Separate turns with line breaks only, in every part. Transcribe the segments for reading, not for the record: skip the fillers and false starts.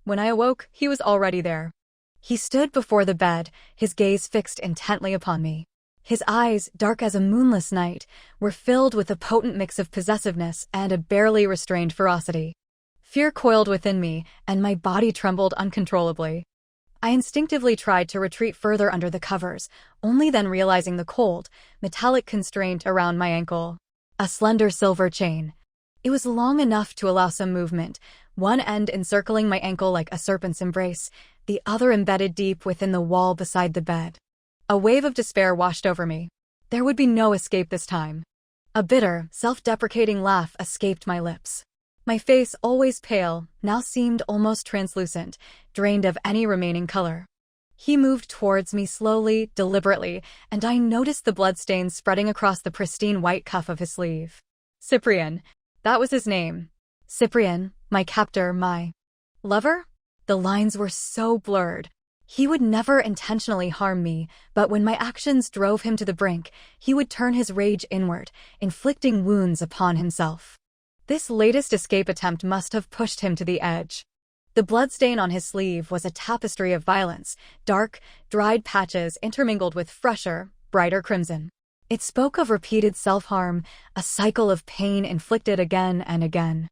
When I awoke, he was already there. He stood before the bed, his gaze fixed intently upon me. His eyes, dark as a moonless night, were filled with a potent mix of possessiveness and a barely restrained ferocity. Fear coiled within me, and my body trembled uncontrollably. I instinctively tried to retreat further under the covers, only then realizing the cold, metallic constraint around my ankle. A slender silver chain. It was long enough to allow some movement, one end encircling my ankle like a serpent's embrace, the other embedded deep within the wall beside the bed. A wave of despair washed over me. There would be no escape this time. A bitter, self-deprecating laugh escaped my lips. My face, always pale, now seemed almost translucent, drained of any remaining color. He moved towards me slowly, deliberately, and I noticed the bloodstains spreading across the pristine white cuff of his sleeve. Cyprian. That was his name. Cyprian, my captor, my lover? The lines were so blurred. He would never intentionally harm me, but when my actions drove him to the brink, he would turn his rage inward, inflicting wounds upon himself. This latest escape attempt must have pushed him to the edge. The bloodstain on his sleeve was a tapestry of violence, dark, dried patches intermingled with fresher, brighter crimson. It spoke of repeated self-harm, a cycle of pain inflicted again and again.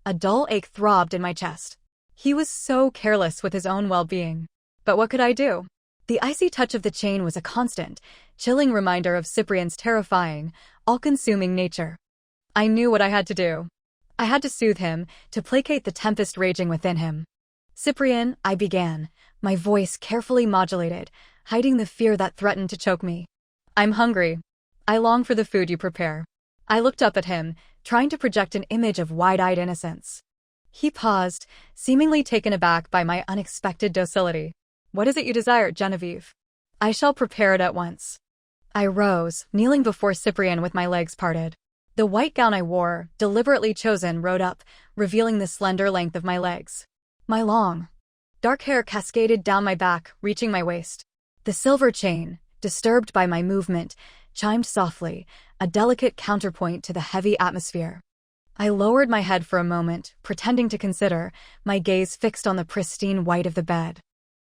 A dull ache throbbed in my chest. He was so careless with his own well-being. But what could I do? The icy touch of the chain was a constant, chilling reminder of Cyprian's terrifying, all-consuming nature. I knew what I had to do. I had to soothe him, to placate the tempest raging within him. Cyprian, I began, my voice carefully modulated, hiding the fear that threatened to choke me. I'm hungry. I long for the food you prepare. I looked up at him, trying to project an image of wide-eyed innocence. He paused, seemingly taken aback by my unexpected docility. What is it you desire, Genevieve? I shall prepare it at once. I rose, kneeling before Cyprian with my legs parted. The white gown I wore, deliberately chosen, rode up, revealing the slender length of my legs. My long, dark hair cascaded down my back, reaching my waist. The silver chain, disturbed by my movement, chimed softly, a delicate counterpoint to the heavy atmosphere. I lowered my head for a moment, pretending to consider, my gaze fixed on the pristine white of the bed.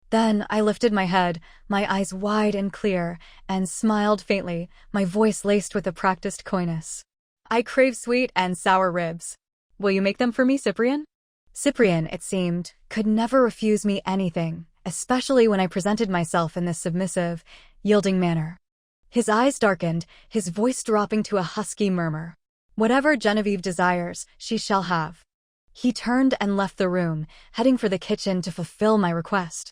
Then I lifted my head, my eyes wide and clear, and smiled faintly, my voice laced with a practiced coyness. I crave sweet and sour ribs. Will you make them for me, Cyprian? Cyprian, it seemed, could never refuse me anything, especially when I presented myself in this submissive, yielding manner. His eyes darkened, his voice dropping to a husky murmur. Whatever Genevieve desires, she shall have. He turned and left the room, heading for the kitchen to fulfill my request.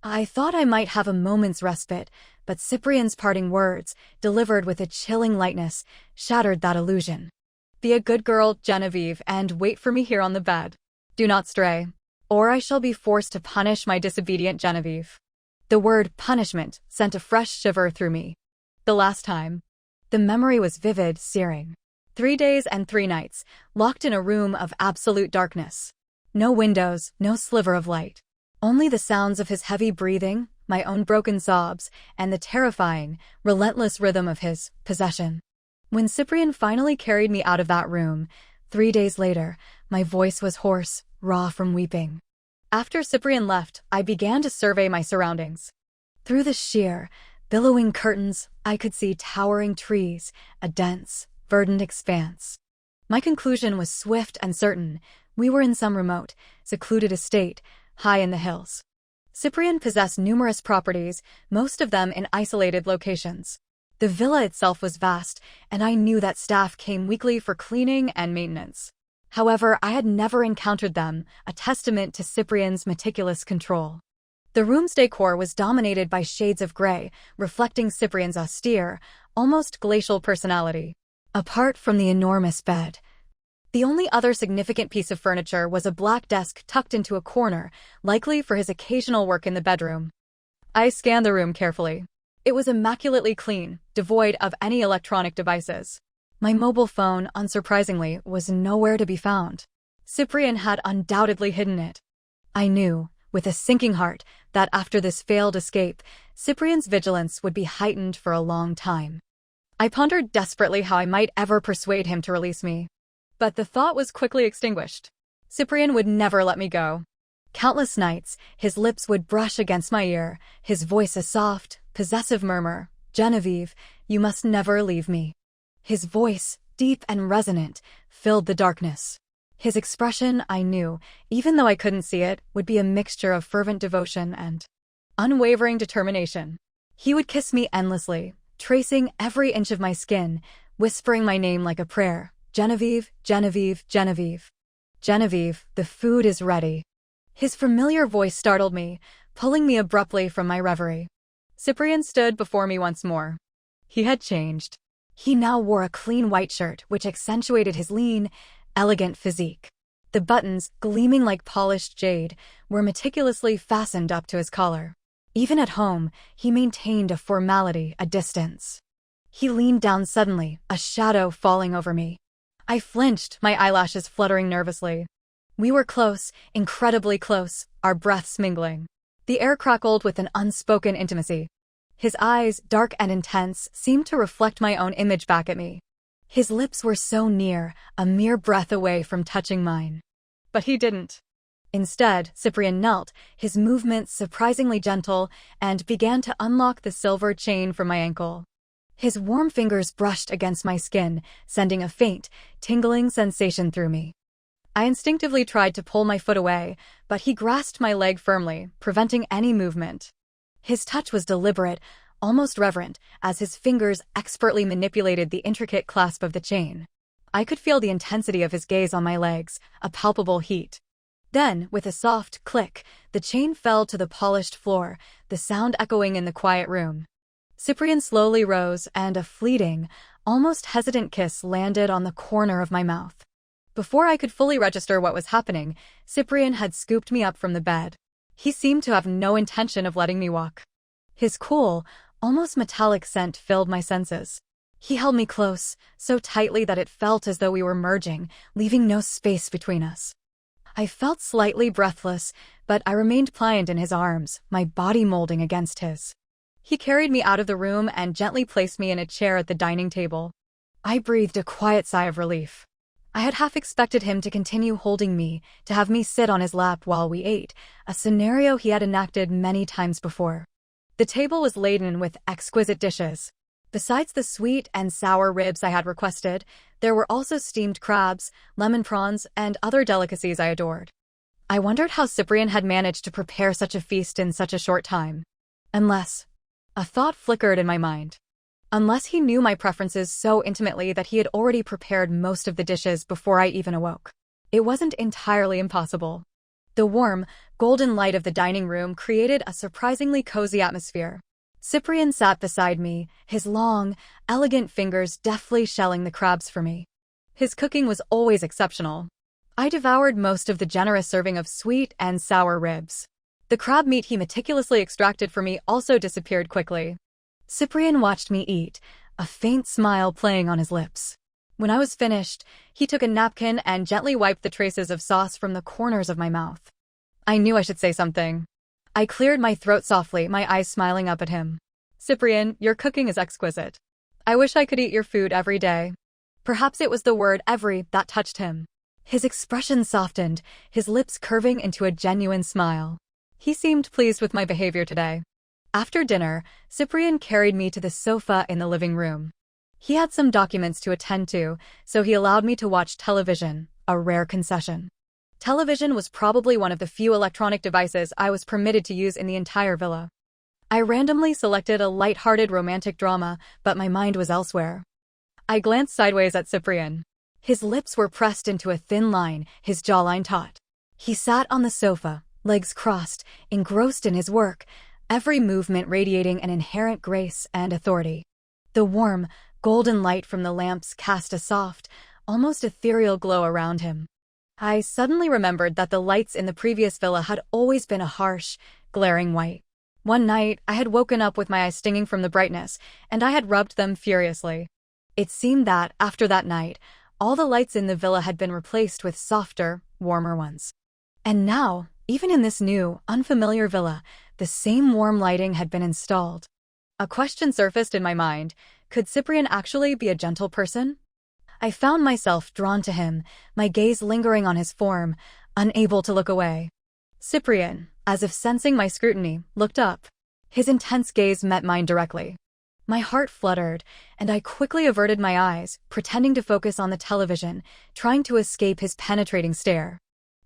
I thought I might have a moment's respite, but Cyprian's parting words, delivered with a chilling lightness, shattered that illusion. Be a good girl, Genevieve, and wait for me here on the bed. Do not stray, or I shall be forced to punish my disobedient Genevieve. The word punishment sent a fresh shiver through me. The last time. The memory was vivid, searing. 3 days and 3 nights, locked in a room of absolute darkness. No windows, no sliver of light. Only the sounds of his heavy breathing, my own broken sobs, and the terrifying, relentless rhythm of his possession. When Cyprian finally carried me out of that room, 3 days later, my voice was hoarse, raw from weeping. After Cyprian left, I began to survey my surroundings. Through the sheer, billowing curtains, I could see towering trees, a dense, verdant expanse. My conclusion was swift and certain. We were in some remote, secluded estate, high in the hills. Cyprian possessed numerous properties, most of them in isolated locations. The villa itself was vast, and I knew that staff came weekly for cleaning and maintenance. However, I had never encountered them, a testament to Cyprian's meticulous control. The room's decor was dominated by shades of gray, reflecting Cyprian's austere, almost glacial personality. Apart from the enormous bed, the only other significant piece of furniture was a black desk tucked into a corner, likely for his occasional work in the bedroom. I scanned the room carefully. It was immaculately clean, devoid of any electronic devices. My mobile phone, unsurprisingly, was nowhere to be found. Cyprian had undoubtedly hidden it. I knew, with a sinking heart, that after this failed escape, Cyprian's vigilance would be heightened for a long time. I pondered desperately how I might ever persuade him to release me. But the thought was quickly extinguished. Cyprian would never let me go. Countless nights, his lips would brush against my ear, his voice a soft, possessive murmur, "Genevieve, you must never leave me." His voice, deep and resonant, filled the darkness. His expression, I knew, even though I couldn't see it, would be a mixture of fervent devotion and unwavering determination. He would kiss me endlessly, tracing every inch of my skin, whispering my name like a prayer. "Genevieve, Genevieve, Genevieve. Genevieve, the food is ready." His familiar voice startled me, pulling me abruptly from my reverie. Cyprian stood before me once more. He had changed. He now wore a clean white shirt, which accentuated his lean, elegant physique. The buttons, gleaming like polished jade, were meticulously fastened up to his collar. Even at home, he maintained a formality, a distance. He leaned down suddenly, a shadow falling over me. I flinched, my eyelashes fluttering nervously. We were close, incredibly close, our breaths mingling. The air crackled with an unspoken intimacy. His eyes, dark and intense, seemed to reflect my own image back at me. His lips were so near, a mere breath away from touching mine. But he didn't. Instead, Cyprian knelt, his movements surprisingly gentle, and began to unlock the silver chain from my ankle. His warm fingers brushed against my skin, sending a faint, tingling sensation through me. I instinctively tried to pull my foot away, but he grasped my leg firmly, preventing any movement. His touch was deliberate, almost reverent, as his fingers expertly manipulated the intricate clasp of the chain. I could feel the intensity of his gaze on my legs, a palpable heat. Then, with a soft click, the chain fell to the polished floor, the sound echoing in the quiet room. Cyprian slowly rose, and a fleeting, almost hesitant kiss landed on the corner of my mouth. Before I could fully register what was happening, Cyprian had scooped me up from the bed. He seemed to have no intention of letting me walk. His cool, almost metallic scent filled my senses. He held me close, so tightly that it felt as though we were merging, leaving no space between us. I felt slightly breathless, but I remained pliant in his arms, my body molding against his. He carried me out of the room and gently placed me in a chair at the dining table. I breathed a quiet sigh of relief. I had half expected him to continue holding me, to have me sit on his lap while we ate, a scenario he had enacted many times before. The table was laden with exquisite dishes. Besides the sweet and sour ribs I had requested, there were also steamed crabs, lemon prawns, and other delicacies I adored. I wondered how Cyprian had managed to prepare such a feast in such a short time. Unless... A thought flickered in my mind. Unless he knew my preferences so intimately that he had already prepared most of the dishes before I even awoke. It wasn't entirely impossible. The warm, golden light of the dining room created a surprisingly cozy atmosphere. Cyprian sat beside me, his long, elegant fingers deftly shelling the crabs for me. His cooking was always exceptional. I devoured most of the generous serving of sweet and sour ribs. The crab meat he meticulously extracted for me also disappeared quickly. Cyprian watched me eat, a faint smile playing on his lips. When I was finished, he took a napkin and gently wiped the traces of sauce from the corners of my mouth. I knew I should say something. I cleared my throat softly, my eyes smiling up at him. "Cyprian, your cooking is exquisite. I wish I could eat your food every day." Perhaps it was the word every that touched him. His expression softened, his lips curving into a genuine smile. He seemed pleased with my behavior today. After dinner, Cyprian carried me to the sofa in the living room. He had some documents to attend to, so he allowed me to watch television, a rare concession. Television was probably one of the few electronic devices I was permitted to use in the entire villa. I randomly selected a light-hearted romantic drama, but my mind was elsewhere. I glanced sideways at Cyprian. His lips were pressed into a thin line, his jawline taut. He sat on the sofa, legs crossed, engrossed in his work, every movement radiating an inherent grace and authority. The warm, golden light from the lamps cast a soft, almost ethereal glow around him. I suddenly remembered that the lights in the previous villa had always been a harsh, glaring white. One night, I had woken up with my eyes stinging from the brightness, and I had rubbed them furiously. It seemed that, after that night, all the lights in the villa had been replaced with softer, warmer ones. And now, even in this new, unfamiliar villa, the same warm lighting had been installed. A question surfaced in my mind. Could Cyprian actually be a gentle person? I found myself drawn to him, my gaze lingering on his form, unable to look away. Cyprian, as if sensing my scrutiny, looked up. His intense gaze met mine directly. My heart fluttered, and I quickly averted my eyes, pretending to focus on the television, trying to escape his penetrating stare.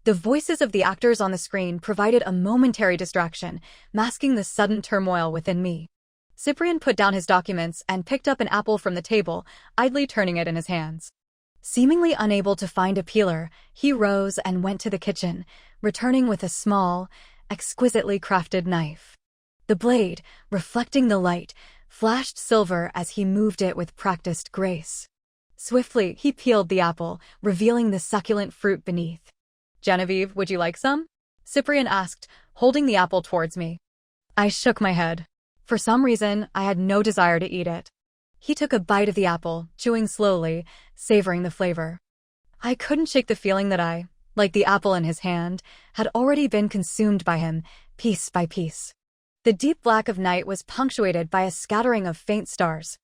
The voices of the actors on the screen provided a momentary distraction, masking the sudden turmoil within me. Cyprian put down his documents and picked up an apple from the table, idly turning it in his hands. Seemingly unable to find a peeler, he rose and went to the kitchen, returning with a small, exquisitely crafted knife. The blade, reflecting the light, flashed silver as he moved it with practiced grace. Swiftly, he peeled the apple, revealing the succulent fruit beneath. "Genevieve, would you like some?" Cyprian asked, holding the apple towards me. I shook my head. For some reason, I had no desire to eat it. He took a bite of the apple, chewing slowly, savoring the flavor. I couldn't shake the feeling that I, like the apple in his hand, had already been consumed by him, piece by piece. The deep black of night was punctuated by a scattering of faint stars.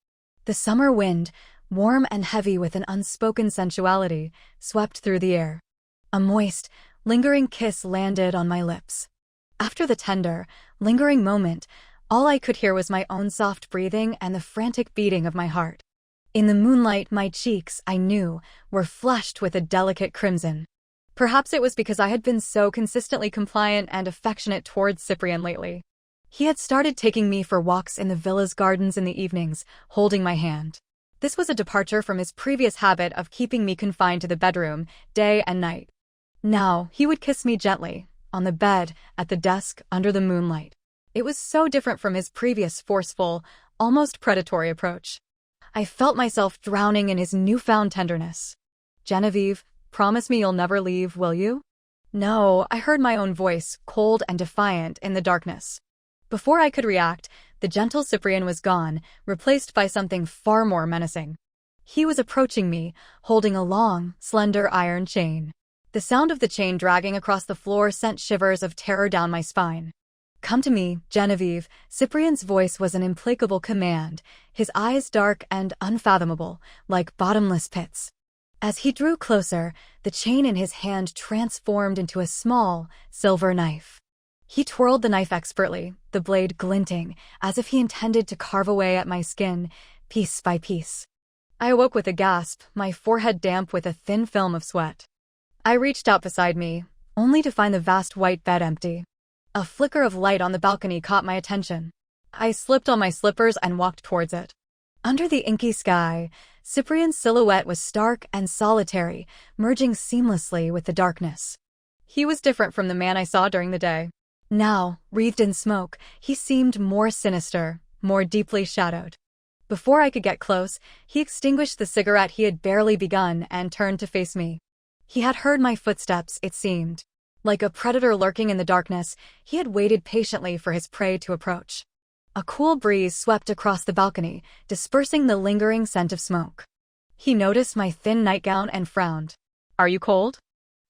The summer wind, warm and heavy with an unspoken sensuality, swept through the air. A moist, lingering kiss landed on my lips. After the tender, lingering moment, all I could hear was my own soft breathing and the frantic beating of my heart. In the moonlight, my cheeks, I knew, were flushed with a delicate crimson. Perhaps it was because I had been so consistently compliant and affectionate towards Cyprian lately. He had started taking me for walks in the villa's gardens in the evenings, holding my hand. This was a departure from his previous habit of keeping me confined to the bedroom, day and night. Now, he would kiss me gently, on the bed, at the desk, under the moonlight. It was so different from his previous forceful, almost predatory approach. I felt myself drowning in his newfound tenderness. "Genevieve, promise me you'll never leave, will you?" "No," I heard my own voice, cold and defiant, in the darkness. Before I could react, the gentle Cyprian was gone, replaced by something far more menacing. He was approaching me, holding a long, slender iron chain. The sound of the chain dragging across the floor sent shivers of terror down my spine. "Come to me, Genevieve." Cyprian's voice was an implacable command, his eyes dark and unfathomable, like bottomless pits. As he drew closer, the chain in his hand transformed into a small, silver knife. He twirled the knife expertly, the blade glinting, as if he intended to carve away at my skin, piece by piece. I awoke with a gasp, my forehead damp with a thin film of sweat. I reached out beside me, only to find the vast white bed empty. A flicker of light on the balcony caught my attention. I slipped on my slippers and walked towards it. Under the inky sky, Cyprian's silhouette was stark and solitary, merging seamlessly with the darkness. He was different from the man I saw during the day. Now, wreathed in smoke, he seemed more sinister, more deeply shadowed. Before I could get close, he extinguished the cigarette he had barely begun and turned to face me. He had heard my footsteps, it seemed. Like a predator lurking in the darkness, he had waited patiently for his prey to approach. A cool breeze swept across the balcony, dispersing the lingering scent of smoke. He noticed my thin nightgown and frowned. "Are you cold?"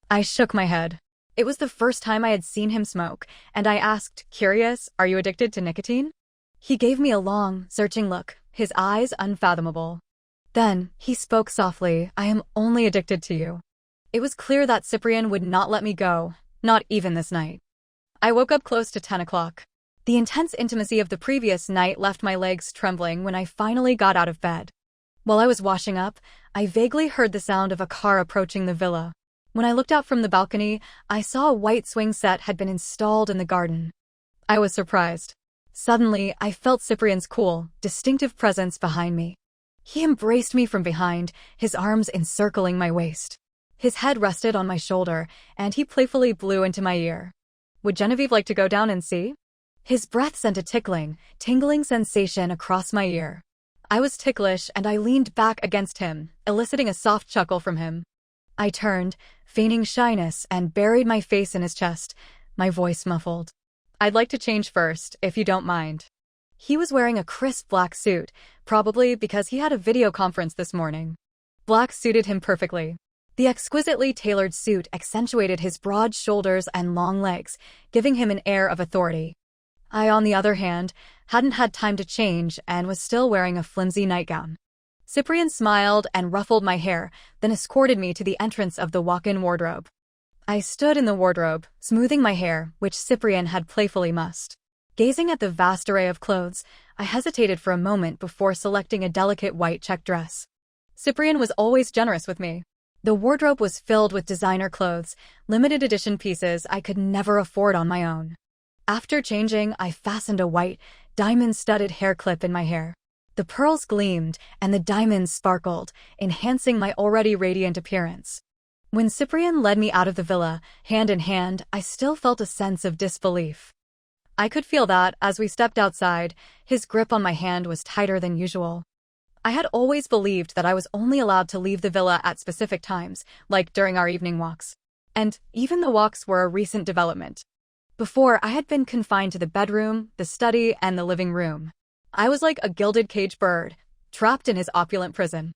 I shook my head. It was the first time I had seen him smoke, and I asked, curious, "Are you addicted to nicotine?" He gave me a long, searching look, his eyes unfathomable. Then, he spoke softly, "I am only addicted to you." It was clear that Cyprian would not let me go, not even this night. I woke up close to 10 o'clock. The intense intimacy of the previous night left my legs trembling when I finally got out of bed. While I was washing up, I vaguely heard the sound of a car approaching the villa. When I looked out from the balcony, I saw a white swing set had been installed in the garden. I was surprised. Suddenly, I felt Cyprian's cool, distinctive presence behind me. He embraced me from behind, his arms encircling my waist. His head rested on my shoulder, and he playfully blew into my ear. "Would Genevieve like to go down and see?" His breath sent a tingling sensation across my ear. I was ticklish, and I leaned back against him, eliciting a soft chuckle from him. I turned, feigning shyness, and buried my face in his chest, my voice muffled. "I'd like to change first, if you don't mind." He was wearing a crisp black suit, probably because he had a video conference this morning. Black suited him perfectly. The exquisitely tailored suit accentuated his broad shoulders and long legs, giving him an air of authority. I, on the other hand, hadn't had time to change and was still wearing a flimsy nightgown. Cyprian smiled and ruffled my hair, then escorted me to the entrance of the walk-in wardrobe. I stood in the wardrobe, smoothing my hair, which Cyprian had playfully mussed. Gazing at the vast array of clothes, I hesitated for a moment before selecting a delicate white check dress. Cyprian was always generous with me. The wardrobe was filled with designer clothes, limited edition pieces I could never afford on my own. After changing, I fastened a white, diamond-studded hair clip in my hair. The pearls gleamed and the diamonds sparkled, enhancing my already radiant appearance. When Cyprian led me out of the villa, hand in hand, I still felt a sense of disbelief. I could feel that, as we stepped outside, his grip on my hand was tighter than usual. I had always believed that I was only allowed to leave the villa at specific times, like during our evening walks. And even the walks were a recent development. Before, I had been confined to the bedroom, the study, and the living room. I was like a gilded cage bird, trapped in his opulent prison.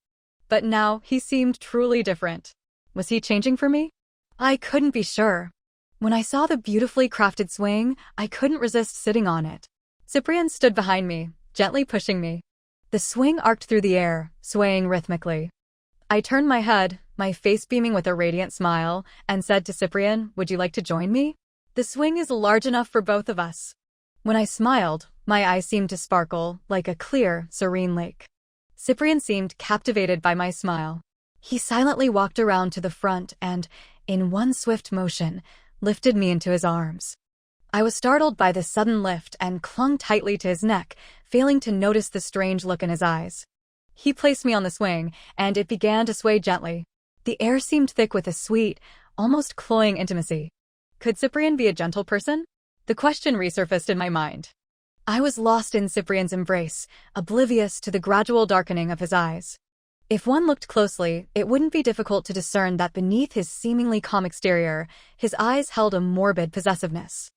But now, he seemed truly different. Was he changing for me? I couldn't be sure. When I saw the beautifully crafted swing, I couldn't resist sitting on it. Cyprian stood behind me, gently pushing me. The swing arced through the air, swaying rhythmically. I turned my head, my face beaming with a radiant smile, and said to Cyprian, "Would you like to join me? The swing is large enough for both of us." When I smiled, my eyes seemed to sparkle, like a clear, serene lake. Cyprian seemed captivated by my smile. He silently walked around to the front and, in one swift motion, lifted me into his arms. I was startled by the sudden lift and clung tightly to his neck, failing to notice the strange look in his eyes. He placed me on the swing, and it began to sway gently. The air seemed thick with a sweet, almost cloying intimacy. Could Cyprian be a gentle person? The question resurfaced in my mind. I was lost in Cyprian's embrace, oblivious to the gradual darkening of his eyes. If one looked closely, it wouldn't be difficult to discern that beneath his seemingly calm exterior, his eyes held a morbid possessiveness.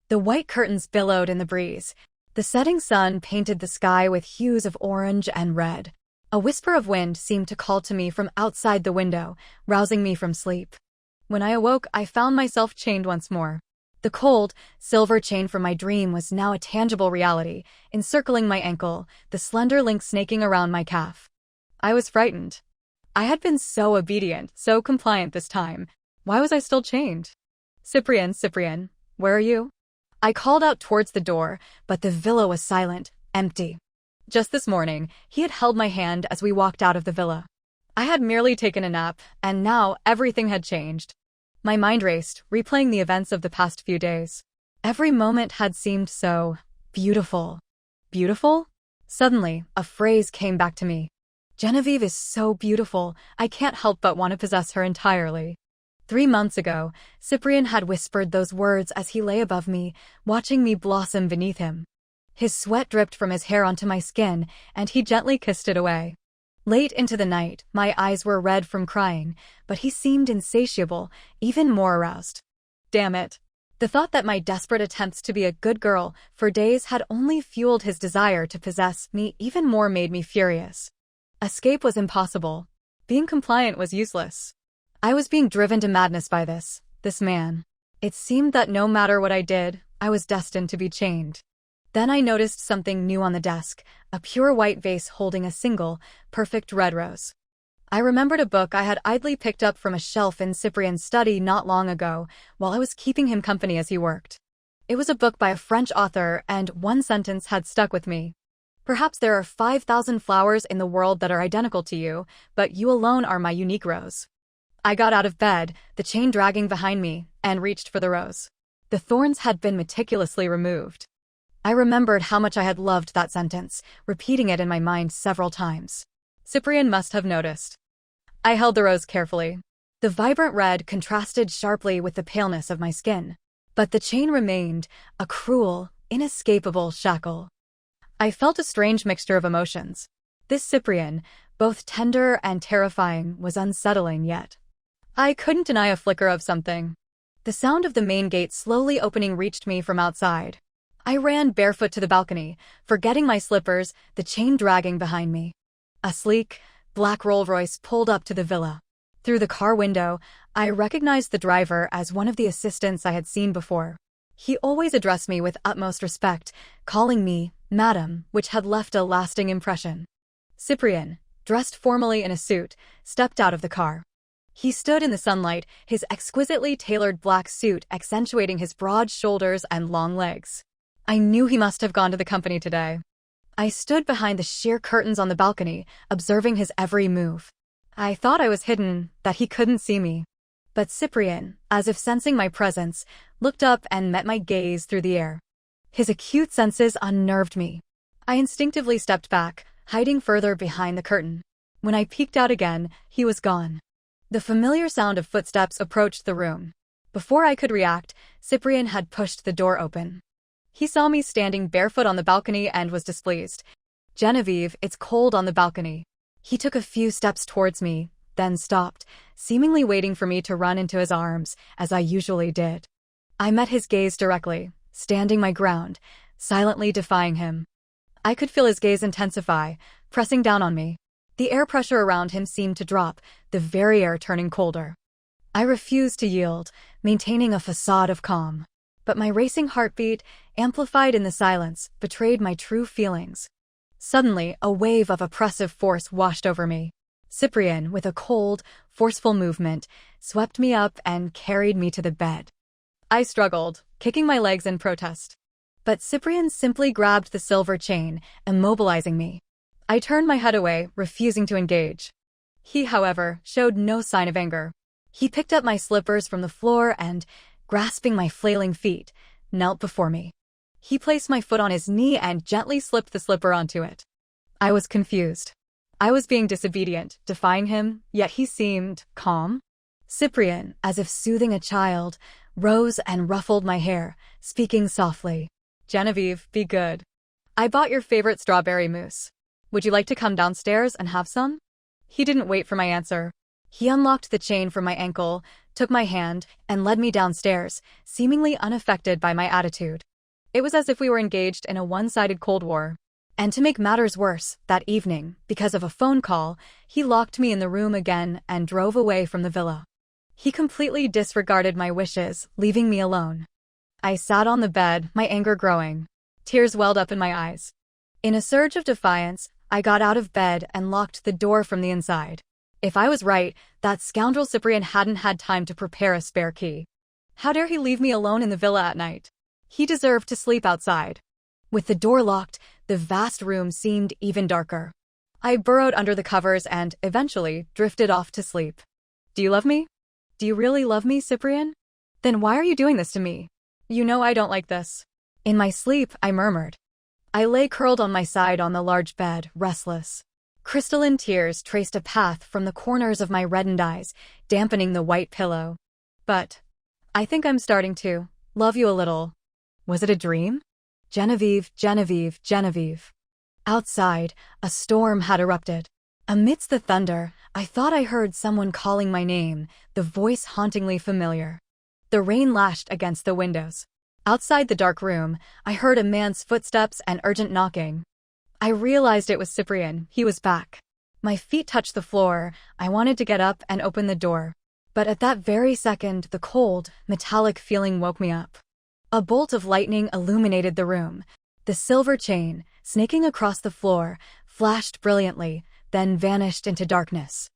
The white curtains billowed in the breeze. The setting sun painted the sky with hues of orange and red. A whisper of wind seemed to call to me from outside the window, rousing me from sleep. When I awoke, I found myself chained once more. The cold, silver chain from my dream was now a tangible reality, encircling my ankle, the slender link snaking around my calf. I was frightened. I had been so obedient, so compliant this time. Why was I still chained? Cyprian, where are you? I called out towards the door, but the villa was silent, empty. Just this morning, he had held my hand as we walked out of the villa. I had merely taken a nap, and now everything had changed. My mind raced, replaying the events of the past few days. Every moment had seemed so beautiful. Beautiful? Suddenly, a phrase came back to me. Genevieve is so beautiful, I can't help but want to possess her entirely. 3 months ago, Cyprian had whispered those words as he lay above me, watching me blossom beneath him. His sweat dripped from his hair onto my skin, and he gently kissed it away. Late into the night, my eyes were red from crying, but he seemed insatiable, even more aroused. Damn it. The thought that my desperate attempts to be a good girl for days had only fueled his desire to possess me even more made me furious. Escape was impossible. Being compliant was useless. I was being driven to madness by this man. It seemed that no matter what I did, I was destined to be chained. Then I noticed something new on the desk, a pure white vase holding a single, perfect red rose. I remembered a book I had idly picked up from a shelf in Cyprian's study not long ago, while I was keeping him company as he worked. It was a book by a French author, and one sentence had stuck with me. Perhaps there are 5,000 flowers in the world that are identical to you, but you alone are my unique rose. I got out of bed, the chain dragging behind me, and reached for the rose. The thorns had been meticulously removed. I remembered how much I had loved that sentence, repeating it in my mind several times. Cyprian must have noticed. I held the rose carefully. The vibrant red contrasted sharply with the paleness of my skin. But the chain remained, a cruel, inescapable shackle. I felt a strange mixture of emotions. This Cyprian, both tender and terrifying, was unsettling yet. I couldn't deny a flicker of something. The sound of the main gate slowly opening reached me from outside. I ran barefoot to the balcony, forgetting my slippers, the chain dragging behind me. A sleek, black Rolls-Royce pulled up to the villa. Through the car window, I recognized the driver as one of the assistants I had seen before. He always addressed me with utmost respect, calling me Madam, which had left a lasting impression. Cyprian, dressed formally in a suit, stepped out of the car. He stood in the sunlight, his exquisitely tailored black suit accentuating his broad shoulders and long legs. I knew he must have gone to the company today. I stood behind the sheer curtains on the balcony, observing his every move. I thought I was hidden, that he couldn't see me. But Cyprian, as if sensing my presence, looked up and met my gaze through the air. His acute senses unnerved me. I instinctively stepped back, hiding further behind the curtain. When I peeked out again, he was gone. The familiar sound of footsteps approached the room. Before I could react, Cyprian had pushed the door open. He saw me standing barefoot on the balcony and was displeased. "Genevieve, it's cold on the balcony." He took a few steps towards me, then stopped, seemingly waiting for me to run into his arms, as I usually did. I met his gaze directly, standing my ground, silently defying him. I could feel his gaze intensify, pressing down on me. The air pressure around him seemed to drop, the very air turning colder. I refused to yield, maintaining a facade of calm. But my racing heartbeat, amplified in the silence, betrayed my true feelings. Suddenly, a wave of oppressive force washed over me. Cyprian, with a cold, forceful movement, swept me up and carried me to the bed. I struggled, kicking my legs in protest. But Cyprian simply grabbed the silver chain, immobilizing me. I turned my head away, refusing to engage. He, however, showed no sign of anger. He picked up my slippers from the floor and, grasping my flailing feet, knelt before me. He placed my foot on his knee and gently slipped the slipper onto it. I was confused. I was being disobedient, defying him, yet he seemed calm. Cyprian, as if soothing a child, rose and ruffled my hair, speaking softly. "Genevieve, be good. I bought your favorite strawberry mousse. Would you like to come downstairs and have some?" He didn't wait for my answer. He unlocked the chain from my ankle, took my hand, and led me downstairs, seemingly unaffected by my attitude. It was as if we were engaged in a one-sided Cold War. And to make matters worse, that evening, because of a phone call, he locked me in the room again and drove away from the villa. He completely disregarded my wishes, leaving me alone. I sat on the bed, my anger growing. Tears welled up in my eyes. In a surge of defiance, I got out of bed and locked the door from the inside. If I was right, that scoundrel Cyprian hadn't had time to prepare a spare key. How dare he leave me alone in the villa at night? He deserved to sleep outside. With the door locked, the vast room seemed even darker. I burrowed under the covers and, eventually, drifted off to sleep. "Do you love me? Do you really love me, Cyprian? Then why are you doing this to me? You know I don't like this." In my sleep, I murmured. I lay curled on my side on the large bed, restless. Crystalline tears traced a path from the corners of my reddened eyes, dampening the white pillow. "But I think I'm starting to love you a little." Was it a dream? Genevieve, Genevieve, Genevieve. Outside, a storm had erupted. Amidst the thunder, I thought I heard someone calling my name, the voice hauntingly familiar. The rain lashed against the windows. Outside the dark room, I heard a man's footsteps and urgent knocking. I realized it was Cyprian. He was back. My feet touched the floor. I wanted to get up and open the door. But at that very second, the cold, metallic feeling woke me up. A bolt of lightning illuminated the room. The silver chain, snaking across the floor, flashed brilliantly, then vanished into darkness.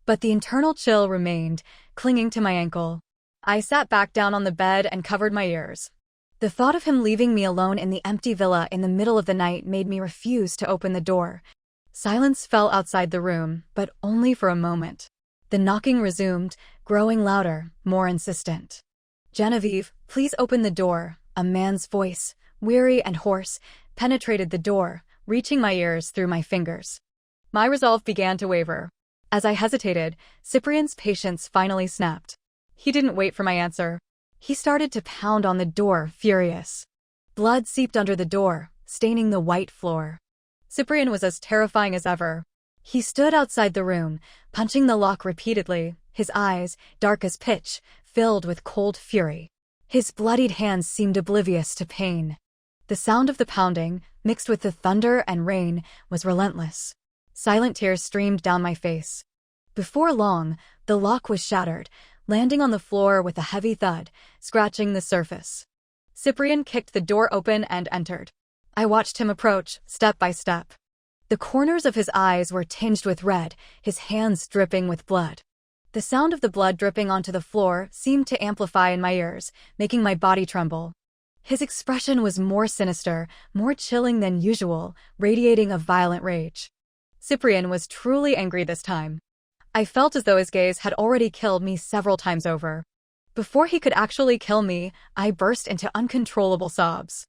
But the internal chill remained, clinging to my ankle. I sat back down on the bed and covered my ears. The thought of him leaving me alone in the empty villa in the middle of the night made me refuse to open the door. Silence fell outside the room, but only for a moment. The knocking resumed, growing louder, more insistent. "Genevieve, please open the door." A man's voice, weary and hoarse, penetrated the door, reaching my ears through my fingers. My resolve began to waver. As I hesitated, Cyprian's patience finally snapped. He didn't wait for my answer. He started to pound on the door, furious. Blood seeped under the door, staining the white floor. Cyprian was as terrifying as ever. He stood outside the room, punching the lock repeatedly, his eyes, dark as pitch, filled with cold fury. His bloodied hands seemed oblivious to pain. The sound of the pounding, mixed with the thunder and rain, was relentless. Silent tears streamed down my face. Before long, the lock was shattered, landing on the floor with a heavy thud, scratching the surface. Cyprian kicked the door open and entered. I watched him approach, step by step. The corners of his eyes were tinged with red, his hands dripping with blood. The sound of the blood dripping onto the floor seemed to amplify in my ears, making my body tremble. His expression was more sinister, more chilling than usual, radiating a violent rage. Cyprian was truly angry this time. I felt as though his gaze had already killed me several times over. Before he could actually kill me, I burst into uncontrollable sobs.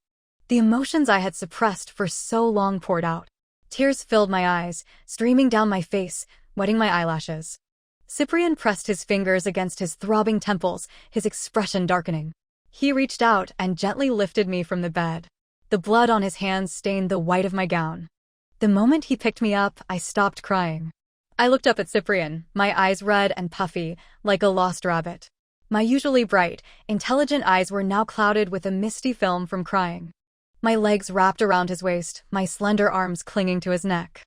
The emotions I had suppressed for so long poured out. Tears filled my eyes, streaming down my face, wetting my eyelashes. Cyprian pressed his fingers against his throbbing temples, his expression darkening. He reached out and gently lifted me from the bed. The blood on his hands stained the white of my gown. The moment he picked me up, I stopped crying. I looked up at Cyprian, my eyes red and puffy, like a lost rabbit. My usually bright, intelligent eyes were now clouded with a misty film from crying. My legs wrapped around his waist, my slender arms clinging to his neck.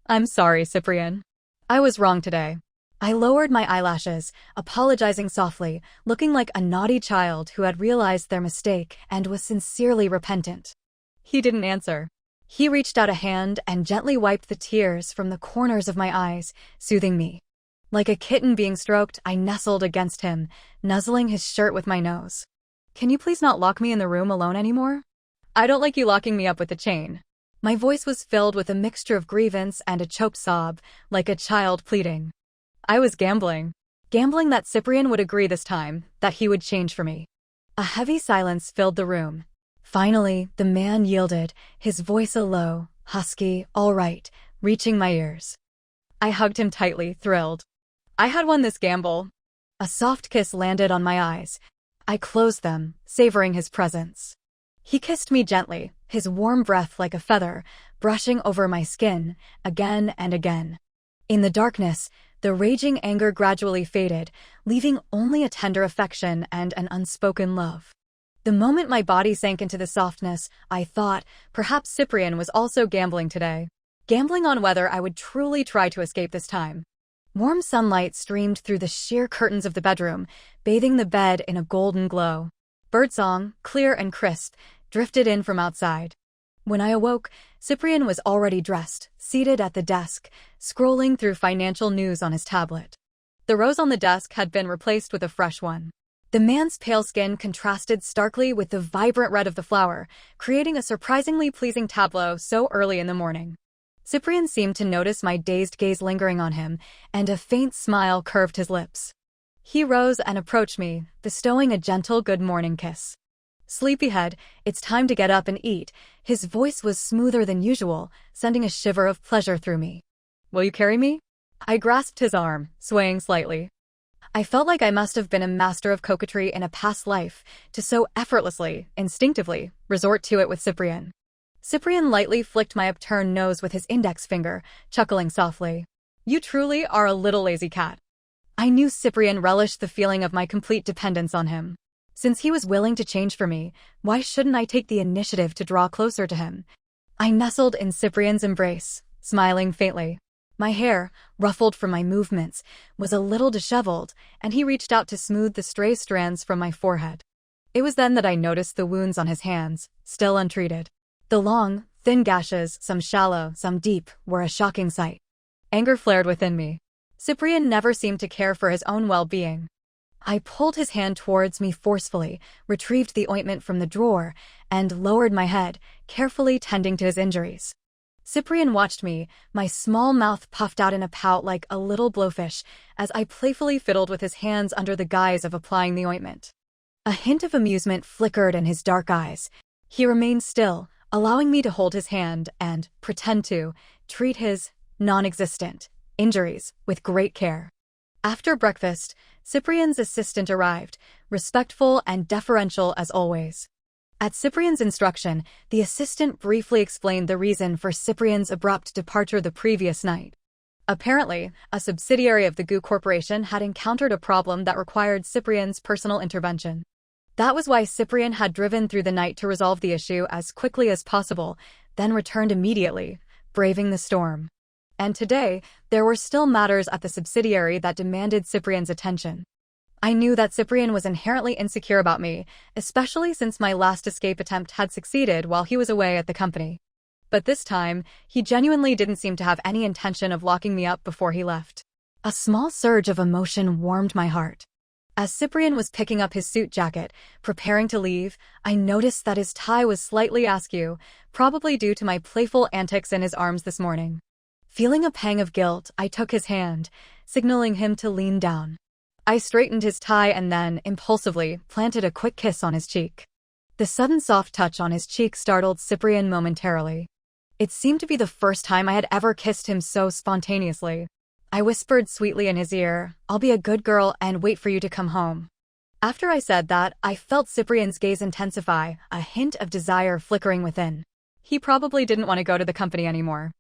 "I'm sorry, Cyprian. I was wrong today." I lowered my eyelashes, apologizing softly, looking like a naughty child who had realized their mistake and was sincerely repentant. He didn't answer. He reached out a hand and gently wiped the tears from the corners of my eyes, soothing me. Like a kitten being stroked, I nestled against him, nuzzling his shirt with my nose. "Can you please not lock me in the room alone anymore? I don't like you locking me up with a chain." My voice was filled with a mixture of grievance and a choked sob, like a child pleading. I was gambling. Gambling that Cyprian would agree this time, that he would change for me. A heavy silence filled the room. Finally, the man yielded, his voice a low, husky, "All right," reaching my ears. I hugged him tightly, thrilled. I had won this gamble. A soft kiss landed on my eyes. I closed them, savoring his presence. He kissed me gently, his warm breath like a feather, brushing over my skin, again and again. In the darkness, the raging anger gradually faded, leaving only a tender affection and an unspoken love. The moment my body sank into the softness, I thought, perhaps Cyprian was also gambling today. Gambling on whether I would truly try to escape this time. Warm sunlight streamed through the sheer curtains of the bedroom, bathing the bed in a golden glow. Birdsong, clear and crisp, drifted in from outside. When I awoke, Cyprian was already dressed, seated at the desk, scrolling through financial news on his tablet. The rose on the desk had been replaced with a fresh one. The man's pale skin contrasted starkly with the vibrant red of the flower, creating a surprisingly pleasing tableau so early in the morning. Cyprian seemed to notice my dazed gaze lingering on him, and a faint smile curved his lips. He rose and approached me, bestowing a gentle good morning kiss. "Sleepyhead, it's time to get up and eat." His voice was smoother than usual, sending a shiver of pleasure through me. "Will you carry me?" I grasped his arm, swaying slightly. I felt like I must have been a master of coquetry in a past life, to so effortlessly, instinctively, resort to it with Cyprian. Cyprian lightly flicked my upturned nose with his index finger, chuckling softly. "You truly are a little lazy cat." I knew Cyprian relished the feeling of my complete dependence on him. Since he was willing to change for me, why shouldn't I take the initiative to draw closer to him? I nestled in Cyprian's embrace, smiling faintly. My hair, ruffled from my movements, was a little disheveled, and he reached out to smooth the stray strands from my forehead. It was then that I noticed the wounds on his hands, still untreated. The long, thin gashes, some shallow, some deep, were a shocking sight. Anger flared within me. Cyprian never seemed to care for his own well-being. I pulled his hand towards me forcefully, retrieved the ointment from the drawer, and lowered my head, carefully tending to his injuries. Cyprian watched me, my small mouth puffed out in a pout like a little blowfish, as I playfully fiddled with his hands under the guise of applying the ointment. A hint of amusement flickered in his dark eyes. He remained still, allowing me to hold his hand and pretend to treat his non-existent injuries with great care. After breakfast, Cyprian's assistant arrived, respectful and deferential as always. At Cyprian's instruction, the assistant briefly explained the reason for Cyprian's abrupt departure the previous night. Apparently, a subsidiary of the Goo Corporation had encountered a problem that required Cyprian's personal intervention. That was why Cyprian had driven through the night to resolve the issue as quickly as possible, then returned immediately, braving the storm. And today, there were still matters at the subsidiary that demanded Cyprian's attention. I knew that Cyprian was inherently insecure about me, especially since my last escape attempt had succeeded while he was away at the company. But this time, he genuinely didn't seem to have any intention of locking me up before he left. A small surge of emotion warmed my heart. As Cyprian was picking up his suit jacket, preparing to leave, I noticed that his tie was slightly askew, probably due to my playful antics in his arms this morning. Feeling a pang of guilt, I took his hand, signaling him to lean down. I straightened his tie and then, impulsively, planted a quick kiss on his cheek. The sudden soft touch on his cheek startled Cyprian momentarily. It seemed to be the first time I had ever kissed him so spontaneously. I whispered sweetly in his ear, "I'll be a good girl and wait for you to come home." After I said that, I felt Cyprian's gaze intensify, a hint of desire flickering within. He probably didn't want to go to the company anymore.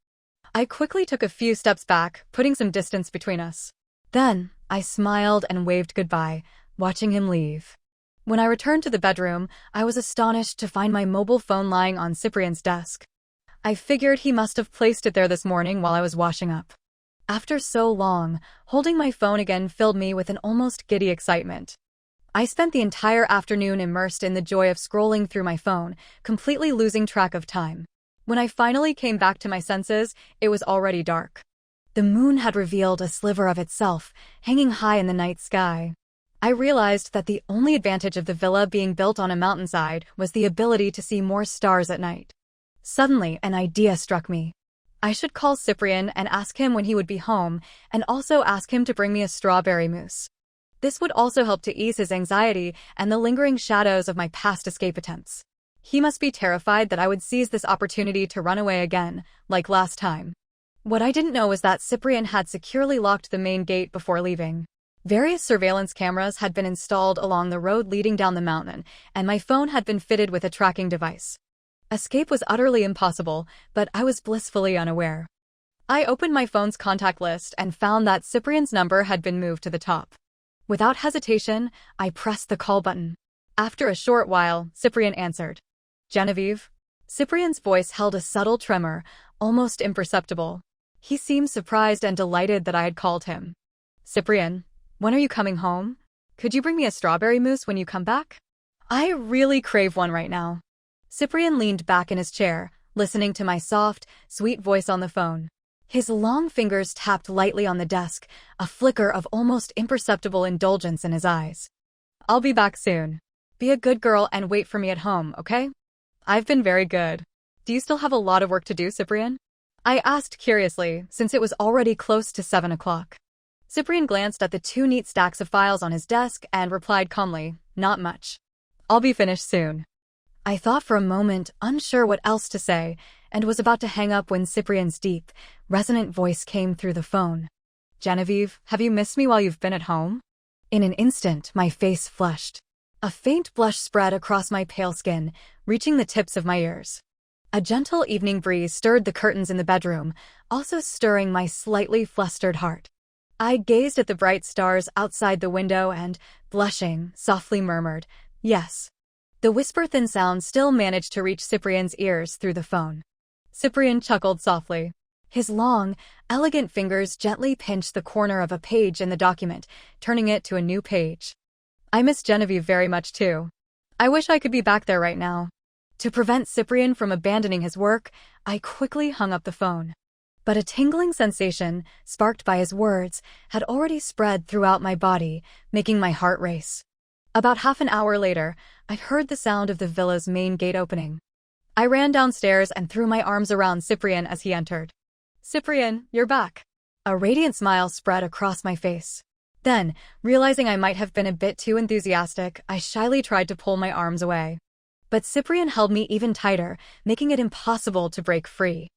I quickly took a few steps back, putting some distance between us. Then, I smiled and waved goodbye, watching him leave. When I returned to the bedroom, I was astonished to find my mobile phone lying on Cyprian's desk. I figured he must have placed it there this morning while I was washing up. After so long, holding my phone again filled me with an almost giddy excitement. I spent the entire afternoon immersed in the joy of scrolling through my phone, completely losing track of time. When I finally came back to my senses, it was already dark. The moon had revealed a sliver of itself, hanging high in the night sky. I realized that the only advantage of the villa being built on a mountainside was the ability to see more stars at night. Suddenly, an idea struck me. I should call Cyprian and ask him when he would be home, and also ask him to bring me a strawberry mousse. This would also help to ease his anxiety and the lingering shadows of my past escape attempts. He must be terrified that I would seize this opportunity to run away again, like last time. What I didn't know was that Cyprian had securely locked the main gate before leaving. Various surveillance cameras had been installed along the road leading down the mountain, and my phone had been fitted with a tracking device. Escape was utterly impossible, but I was blissfully unaware. I opened my phone's contact list and found that Cyprian's number had been moved to the top. Without hesitation, I pressed the call button. After a short while, Cyprian answered. "Genevieve?" Cyprian's voice held a subtle tremor, almost imperceptible. He seemed surprised and delighted that I had called him. "Cyprian, when are you coming home? Could you bring me a strawberry mousse when you come back? I really crave one right now." Cyprian leaned back in his chair, listening to my soft, sweet voice on the phone. His long fingers tapped lightly on the desk, a flicker of almost imperceptible indulgence in his eyes. "I'll be back soon. Be a good girl and wait for me at home, okay?" "I've been very good. Do you still have a lot of work to do, Cyprian?" I asked curiously, since it was already close to 7 o'clock. Cyprian glanced at the 2 neat stacks of files on his desk and replied calmly, "Not much. I'll be finished soon." I thought for a moment, unsure what else to say, and was about to hang up when Cyprian's deep, resonant voice came through the phone. "Genevieve, have you missed me while you've been at home?" In an instant, my face flushed. A faint blush spread across my pale skin, reaching the tips of my ears. A gentle evening breeze stirred the curtains in the bedroom, also stirring my slightly flustered heart. I gazed at the bright stars outside the window and, blushing, softly murmured, "Yes." The whisper-thin sound still managed to reach Cyprian's ears through the phone. Cyprian chuckled softly. His long, elegant fingers gently pinched the corner of a page in the document, turning it to a new page. "I miss Genevieve very much too. I wish I could be back there right now." To prevent Cyprian from abandoning his work, I quickly hung up the phone. But a tingling sensation, sparked by his words, had already spread throughout my body, making my heart race. About half an hour later, I heard the sound of the villa's main gate opening. I ran downstairs and threw my arms around Cyprian as he entered. "Cyprian, you're back." A radiant smile spread across my face. Then, realizing I might have been a bit too enthusiastic, I shyly tried to pull my arms away. But Cyprian held me even tighter, making it impossible to break free.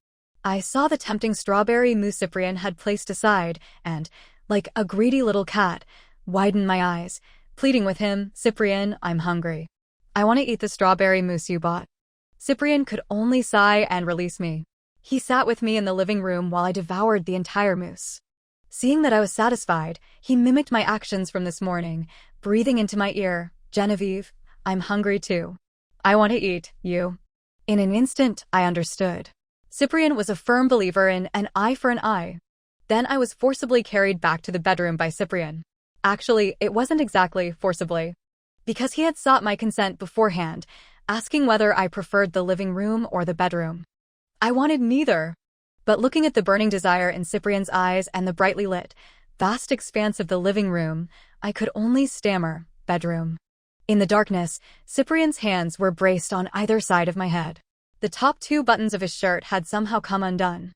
I saw the tempting strawberry mousse Cyprian had placed aside and, like a greedy little cat, widened my eyes, pleading with him, "Cyprian, I'm hungry. I want to eat the strawberry mousse you bought." Cyprian could only sigh and release me. He sat with me in the living room while I devoured the entire mousse. Seeing that I was satisfied, he mimicked my actions from this morning, breathing into my ear, "Genevieve, I'm hungry too. I want to eat, you." In an instant, I understood. Cyprian was a firm believer in an eye for an eye. Then I was forcibly carried back to the bedroom by Cyprian. Actually, it wasn't exactly forcibly. Because he had sought my consent beforehand, asking whether I preferred the living room or the bedroom. I wanted neither. But looking at the burning desire in Cyprian's eyes and the brightly lit, vast expanse of the living room, I could only stammer, bedroom. In the darkness, Cyprian's hands were braced on either side of my head. The top 2 buttons of his shirt had somehow come undone.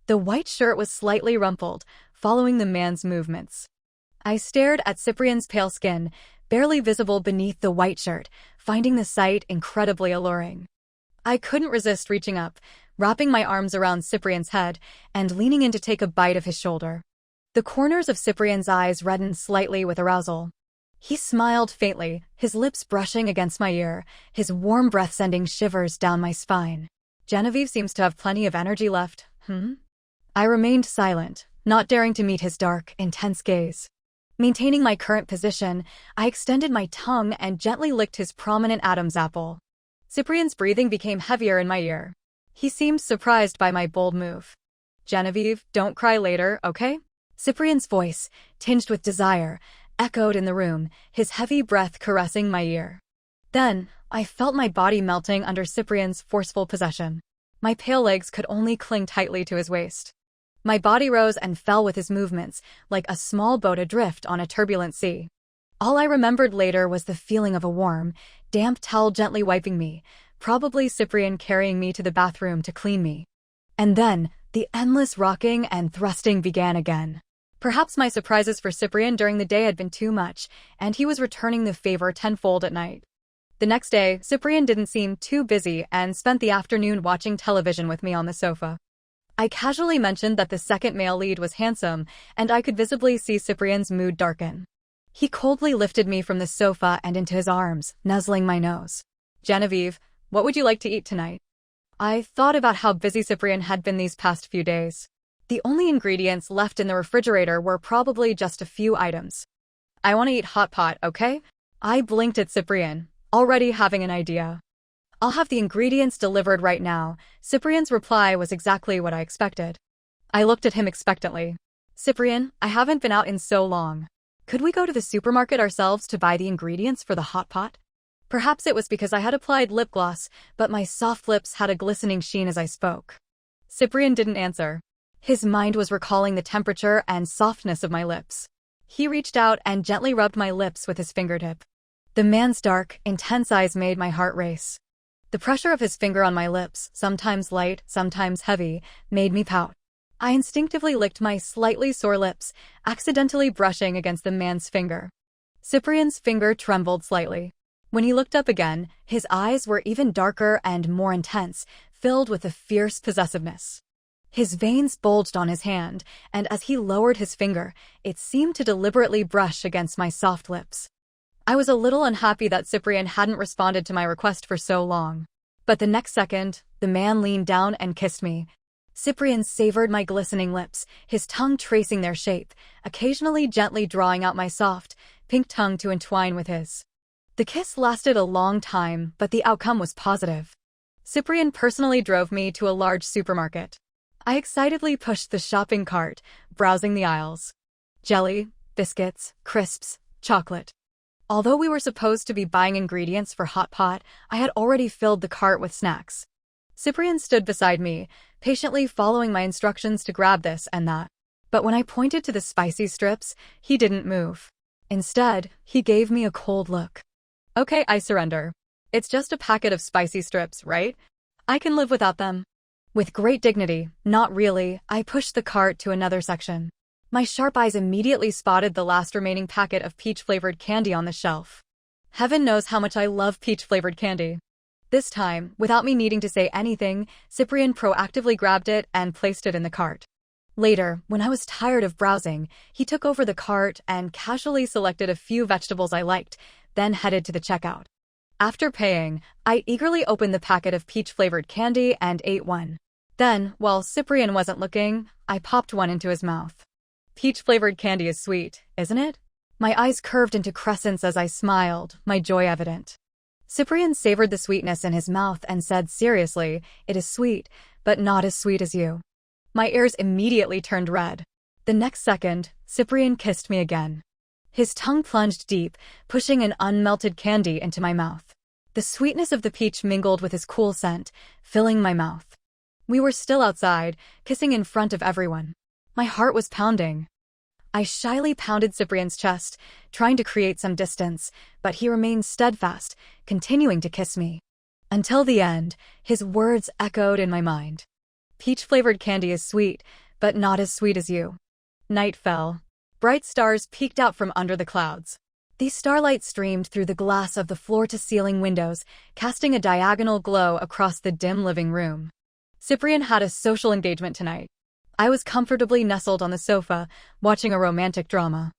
The white shirt was slightly rumpled, following the man's movements. I stared at Cyprian's pale skin, barely visible beneath the white shirt, finding the sight incredibly alluring. I couldn't resist reaching up, wrapping my arms around Cyprian's head, and leaning in to take a bite of his shoulder. The corners of Cyprian's eyes reddened slightly with arousal. He smiled faintly, his lips brushing against my ear, his warm breath sending shivers down my spine. Genevieve seems to have plenty of energy left, I remained silent, not daring to meet his dark, intense gaze. Maintaining my current position, I extended my tongue and gently licked his prominent Adam's apple. Cyprian's breathing became heavier in my ear. He seemed surprised by my bold move. Genevieve, don't cry later, okay? Cyprian's voice, tinged with desire, echoed in the room, his heavy breath caressing my ear. Then, I felt my body melting under Cyprian's forceful possession. My pale legs could only cling tightly to his waist. My body rose and fell with his movements, like a small boat adrift on a turbulent sea. All I remembered later was the feeling of a warm, damp towel gently wiping me, probably Cyprian carrying me to the bathroom to clean me. And then, the endless rocking and thrusting began again. Perhaps my surprises for Cyprian during the day had been too much, and he was returning the favor tenfold at night. The next day, Cyprian didn't seem too busy and spent the afternoon watching television with me on the sofa. I casually mentioned that the second male lead was handsome, and I could visibly see Cyprian's mood darken. He coldly lifted me from the sofa and into his arms, nuzzling my nose. Genevieve, what would you like to eat tonight? I thought about how busy Cyprian had been these past few days. The only ingredients left in the refrigerator were probably just a few items. I want to eat hot pot, okay? I blinked at Cyprian, already having an idea. I'll have the ingredients delivered right now. Cyprian's reply was exactly what I expected. I looked at him expectantly. Cyprian, I haven't been out in so long. Could we go to the supermarket ourselves to buy the ingredients for the hot pot? Perhaps it was because I had applied lip gloss, but my soft lips had a glistening sheen as I spoke. Cyprian didn't answer. His mind was recalling the temperature and softness of my lips. He reached out and gently rubbed my lips with his fingertip. The man's dark, intense eyes made my heart race. The pressure of his finger on my lips, sometimes light, sometimes heavy, made me pout. I instinctively licked my slightly sore lips, accidentally brushing against the man's finger. Cyprian's finger trembled slightly. When he looked up again, his eyes were even darker and more intense, filled with a fierce possessiveness. His veins bulged on his hand, and as he lowered his finger, it seemed to deliberately brush against my soft lips. I was a little unhappy that Cyprian hadn't responded to my request for so long. But the next second, the man leaned down and kissed me. Cyprian savored my glistening lips, his tongue tracing their shape, occasionally gently drawing out my soft, pink tongue to entwine with his. The kiss lasted a long time, but the outcome was positive. Cyprian personally drove me to a large supermarket. I excitedly pushed the shopping cart, browsing the aisles. Jelly, biscuits, crisps, chocolate. Although we were supposed to be buying ingredients for hot pot, I had already filled the cart with snacks. Cyprian stood beside me, patiently following my instructions to grab this and that. But when I pointed to the spicy strips, he didn't move. Instead, he gave me a cold look. Okay, I surrender. It's just a packet of spicy strips, right? I can live without them. With great dignity, not really, I pushed the cart to another section. My sharp eyes immediately spotted the last remaining packet of peach-flavored candy on the shelf. Heaven knows how much I love peach-flavored candy. This time, without me needing to say anything, Cyprian proactively grabbed it and placed it in the cart. Later, when I was tired of browsing, he took over the cart and casually selected a few vegetables I liked, then headed to the checkout. After paying, I eagerly opened the packet of peach-flavored candy and ate one. Then, while Cyprian wasn't looking, I popped one into his mouth. Peach-flavored candy is sweet, isn't it? My eyes curved into crescents as I smiled, my joy evident. Cyprian savored the sweetness in his mouth and said seriously, "It is sweet, but not as sweet as you." My ears immediately turned red. The next second, Cyprian kissed me again. His tongue plunged deep, pushing an unmelted candy into my mouth. The sweetness of the peach mingled with his cool scent, filling my mouth. We were still outside, kissing in front of everyone. My heart was pounding. I shyly pounded Cyprian's chest, trying to create some distance, but he remained steadfast, continuing to kiss me. Until the end, his words echoed in my mind. Peach-flavored candy is sweet, but not as sweet as you. Night fell. Bright stars peeked out from under the clouds. The starlight streamed through the glass of the floor-to-ceiling windows, casting a diagonal glow across the dim living room. Cyprian had a social engagement tonight. I was comfortably nestled on the sofa, watching a romantic drama.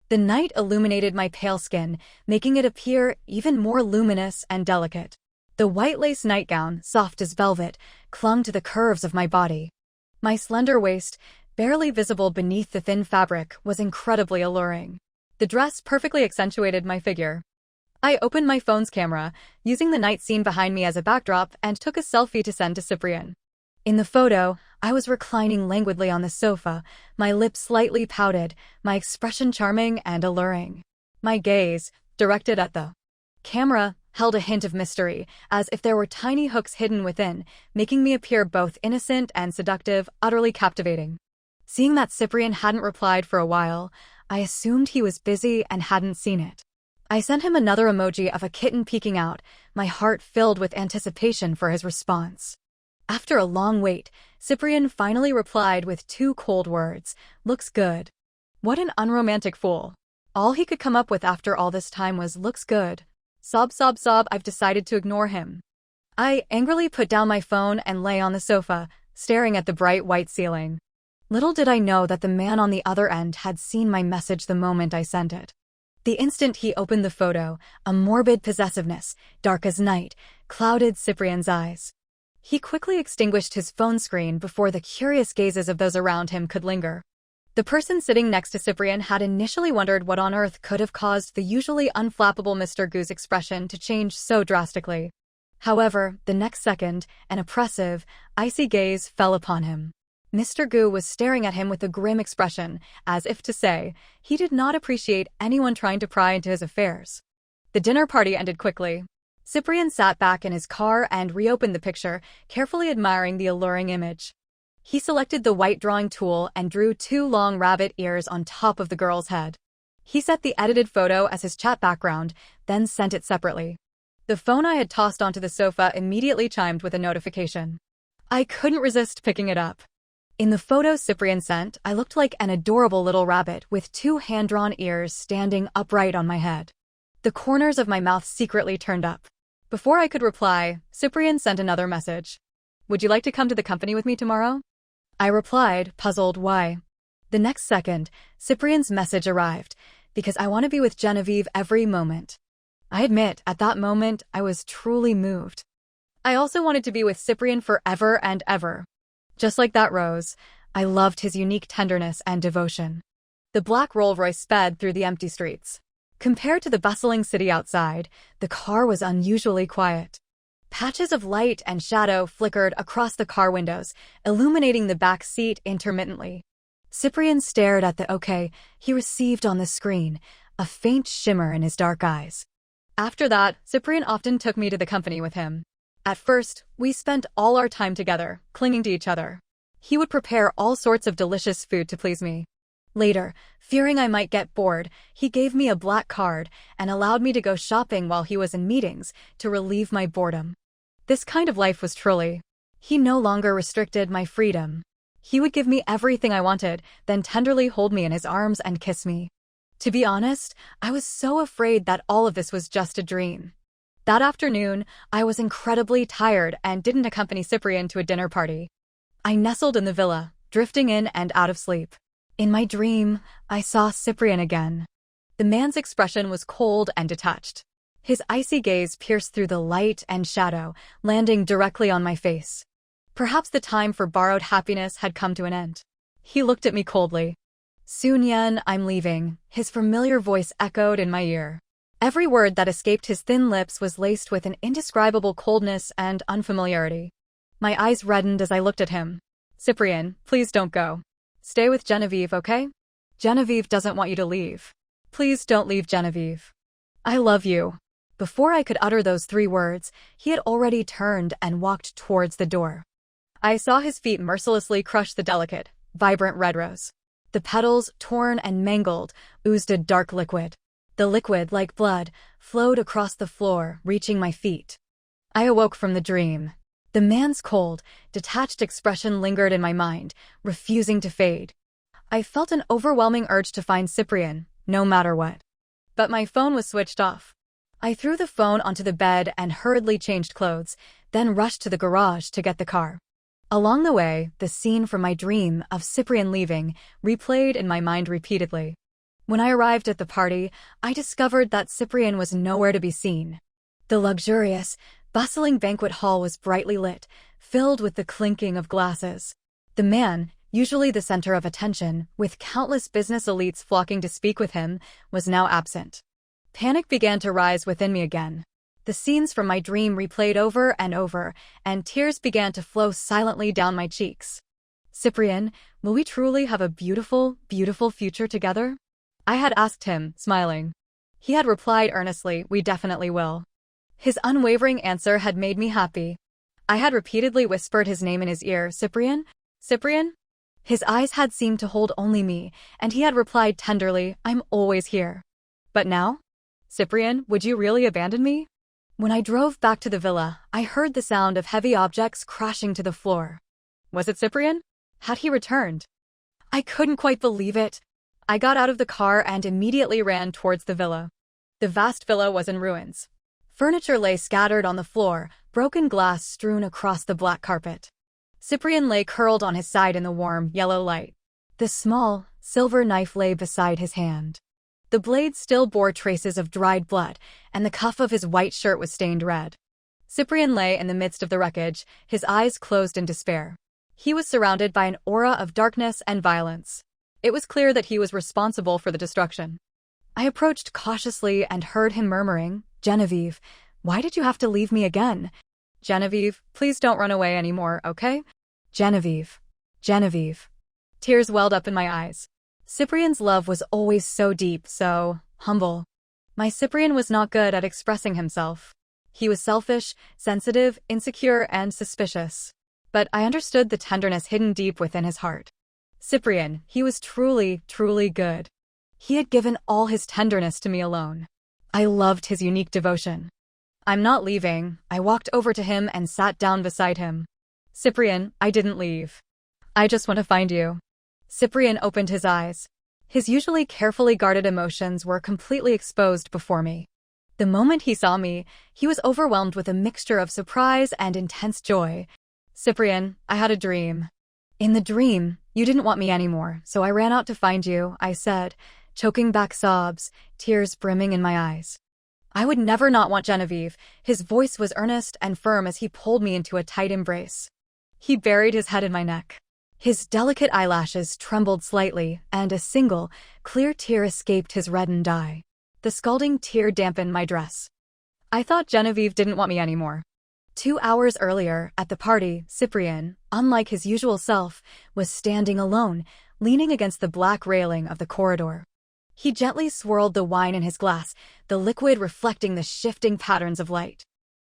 The night illuminated my pale skin, making it appear even more luminous and delicate. The white lace nightgown, soft as velvet, clung to the curves of my body. My slender waist, barely visible beneath the thin fabric, was incredibly alluring. The dress perfectly accentuated my figure. I opened my phone's camera, using the night scene behind me as a backdrop, and took a selfie to send to Cyprian. In the photo, I was reclining languidly on the sofa, my lips slightly pouted, my expression charming and alluring. My gaze, directed at the camera, held a hint of mystery, as if there were tiny hooks hidden within, making me appear both innocent and seductive, utterly captivating. Seeing that Cyprian hadn't replied for a while, I assumed he was busy and hadn't seen it. I sent him another emoji of a kitten peeking out, my heart filled with anticipation for his response. After a long wait, Cyprian finally replied with 2 cold words, "Looks good." What an unromantic fool. All he could come up with after all this time was "looks good." Sob, sob, sob. I've decided to ignore him. I angrily put down my phone and lay on the sofa, staring at the bright white ceiling. Little did I know that the man on the other end had seen my message the moment I sent it. The instant he opened the photo, a morbid possessiveness, dark as night, clouded Cyprian's eyes. He quickly extinguished his phone screen before the curious gazes of those around him could linger. The person sitting next to Cyprian had initially wondered what on earth could have caused the usually unflappable Mr. Gu's expression to change so drastically. However, the next second, an oppressive, icy gaze fell upon him. Mr. Gu was staring at him with a grim expression, as if to say, he did not appreciate anyone trying to pry into his affairs. The dinner party ended quickly. Cyprian sat back in his car and reopened the picture, carefully admiring the alluring image. He selected the white drawing tool and drew 2 long rabbit ears on top of the girl's head. He set the edited photo as his chat background, then sent it separately. The phone I had tossed onto the sofa immediately chimed with a notification. I couldn't resist picking it up. In the photo Cyprian sent, I looked like an adorable little rabbit with 2 hand-drawn ears standing upright on my head. The corners of my mouth secretly turned up. Before I could reply, Cyprian sent another message. Would you like to come to the company with me tomorrow? I replied, puzzled why. The next second, Cyprian's message arrived, because I want to be with Genevieve every moment. I admit, at that moment, I was truly moved. I also wanted to be with Cyprian forever and ever. Just like that rose, I loved his unique tenderness and devotion. The black Rolls-Royce sped through the empty streets. Compared to the bustling city outside, the car was unusually quiet. Patches of light and shadow flickered across the car windows, illuminating the back seat intermittently. Cyprian stared at the okay he received on the screen, a faint shimmer in his dark eyes. After that, Cyprian often took me to the company with him. At first, we spent all our time together, clinging to each other. He would prepare all sorts of delicious food to please me. Later, fearing I might get bored, he gave me a black card and allowed me to go shopping while he was in meetings to relieve my boredom. This kind of life was truly. He no longer restricted my freedom. He would give me everything I wanted, then tenderly hold me in his arms and kiss me. To be honest, I was so afraid that all of this was just a dream. That afternoon, I was incredibly tired and didn't accompany Cyprian to a dinner party. I nestled in the villa, drifting in and out of sleep. In my dream, I saw Cyprian again. The man's expression was cold and detached. His icy gaze pierced through the light and shadow, landing directly on my face. Perhaps the time for borrowed happiness had come to an end. He looked at me coldly. "Soon-Yen, I'm leaving," his familiar voice echoed in my ear. Every word that escaped his thin lips was laced with an indescribable coldness and unfamiliarity. My eyes reddened as I looked at him. "Cyprian, please don't go. Stay with Genevieve, okay? Genevieve doesn't want you to leave. Please don't leave, Genevieve. I love you." Before I could utter those 3 words, he had already turned and walked towards the door. I saw his feet mercilessly crush the delicate, vibrant red rose. The petals, torn and mangled, oozed a dark liquid. The liquid, like blood, flowed across the floor, reaching my feet. I awoke from the dream. The man's cold, detached expression lingered in my mind, refusing to fade. I felt an overwhelming urge to find Cyprian, no matter what. But my phone was switched off. I threw the phone onto the bed and hurriedly changed clothes, then rushed to the garage to get the car. Along the way, the scene from my dream of Cyprian leaving replayed in my mind repeatedly. When I arrived at the party, I discovered that Cyprian was nowhere to be seen. The luxurious, bustling banquet hall was brightly lit, filled with the clinking of glasses. The man, usually the center of attention, with countless business elites flocking to speak with him, was now absent. Panic began to rise within me again. The scenes from my dream replayed over, and tears began to flow silently down my cheeks. Cyprian, will we truly have a beautiful, beautiful future together? I had asked him, smiling. He had replied earnestly, we definitely will. His unwavering answer had made me happy. I had repeatedly whispered his name in his ear, Cyprian? Cyprian? His eyes had seemed to hold only me, and he had replied tenderly, I'm always here. But now? Cyprian, would you really abandon me? When I drove back to the villa, I heard the sound of heavy objects crashing to the floor. Was it Cyprian? Had he returned? I couldn't quite believe it. I got out of the car and immediately ran towards the villa. The vast villa was in ruins. Furniture lay scattered on the floor, broken glass strewn across the black carpet. Cyprian lay curled on his side in the warm, yellow light. The small, silver knife lay beside his hand. The blade still bore traces of dried blood, and the cuff of his white shirt was stained red. Cyprian lay in the midst of the wreckage, his eyes closed in despair. He was surrounded by an aura of darkness and violence. It was clear that he was responsible for the destruction. I approached cautiously and heard him murmuring, Genevieve, why did you have to leave me again? Genevieve, please don't run away anymore, okay? Genevieve. Genevieve. Tears welled up in my eyes. Cyprian's love was always so deep, so humble. My Cyprian was not good at expressing himself. He was selfish, sensitive, insecure, and suspicious. But I understood the tenderness hidden deep within his heart. Cyprian, he was truly, truly good. He had given all his tenderness to me alone. I loved his unique devotion. I'm not leaving. I walked over to him and sat down beside him. Cyprian, I didn't leave. I just want to find you. Cyprian opened his eyes. His usually carefully guarded emotions were completely exposed before me. The moment he saw me, he was overwhelmed with a mixture of surprise and intense joy. Cyprian, I had a dream. In the dream, you didn't want me anymore, so I ran out to find you, I said, choking back sobs, tears brimming in my eyes. I would never not want Genevieve. His voice was earnest and firm as he pulled me into a tight embrace. He buried his head in my neck. His delicate eyelashes trembled slightly, and a single, clear tear escaped his reddened eye. The scalding tear dampened my dress. I thought Genevieve didn't want me anymore. 2 hours earlier, at the party, Cyprian, unlike his usual self, was standing alone, leaning against the black railing of the corridor. He gently swirled the wine in his glass, the liquid reflecting the shifting patterns of light.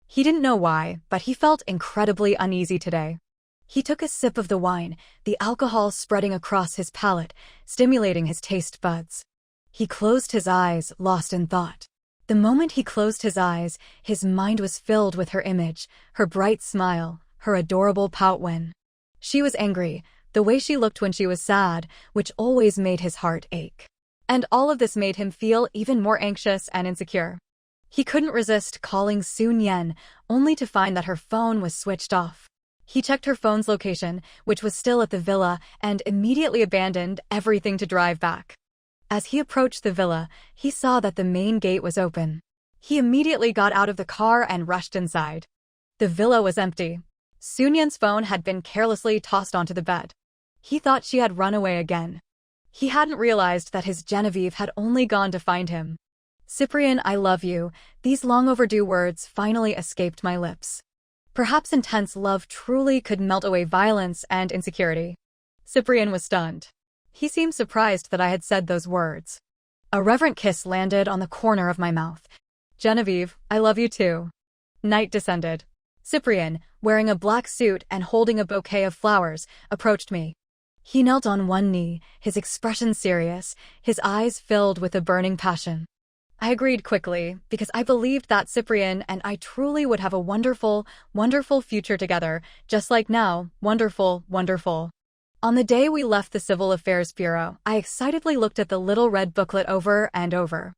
He didn't know why, but he felt incredibly uneasy today. He took a sip of the wine, the alcohol spreading across his palate, stimulating his taste buds. He closed his eyes, lost in thought. The moment he closed his eyes, his mind was filled with her image, her bright smile, her adorable pout when she was angry, the way she looked when she was sad, which always made his heart ache. And all of this made him feel even more anxious and insecure. He couldn't resist calling Soon Yen, only to find that her phone was switched off. He checked her phone's location, which was still at the villa, and immediately abandoned everything to drive back. As he approached the villa, he saw that the main gate was open. He immediately got out of the car and rushed inside. The villa was empty. Soon Yen's phone had been carelessly tossed onto the bed. He thought she had run away again. He hadn't realized that his Genevieve had only gone to find him. Cyprian, I love you. These long overdue words finally escaped my lips. Perhaps intense love truly could melt away violence and insecurity. Cyprian was stunned. He seemed surprised that I had said those words. A reverent kiss landed on the corner of my mouth. Genevieve, I love you too. Night descended. Cyprian, wearing a black suit and holding a bouquet of flowers, approached me. He knelt on one knee, his expression serious, his eyes filled with a burning passion. I agreed quickly, because I believed that Cyprian and I truly would have a wonderful, wonderful future together, just like now, wonderful, wonderful. On the day we left the Civil Affairs Bureau, I excitedly looked at the little red booklet over and over.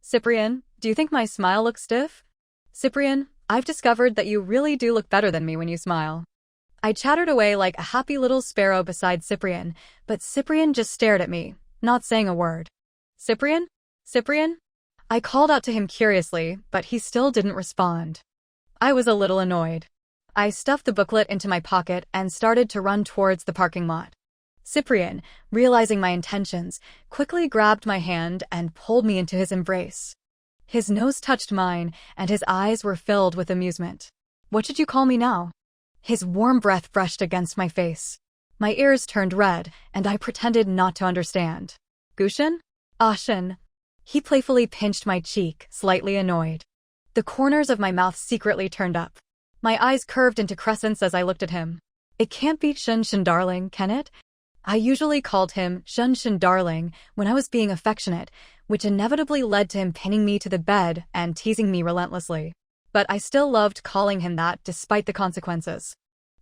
Cyprian, do you think my smile looks stiff? Cyprian, I've discovered that you really do look better than me when you smile. I chattered away like a happy little sparrow beside Cyprian, but Cyprian just stared at me, not saying a word. Cyprian? Cyprian? I called out to him curiously, but he still didn't respond. I was a little annoyed. I stuffed the booklet into my pocket and started to run towards the parking lot. Cyprian, realizing my intentions, quickly grabbed my hand and pulled me into his embrace. His nose touched mine, and his eyes were filled with amusement. What should you call me now? His warm breath brushed against my face. My ears turned red, and I pretended not to understand. Gushin? Ashin. He playfully pinched my cheek, slightly annoyed. The corners of my mouth secretly turned up. My eyes curved into crescents as I looked at him. It can't be Shun Shun darling, can it? I usually called him Shun Shun darling when I was being affectionate, which inevitably led to him pinning me to the bed and teasing me relentlessly. But I still loved calling him that despite the consequences.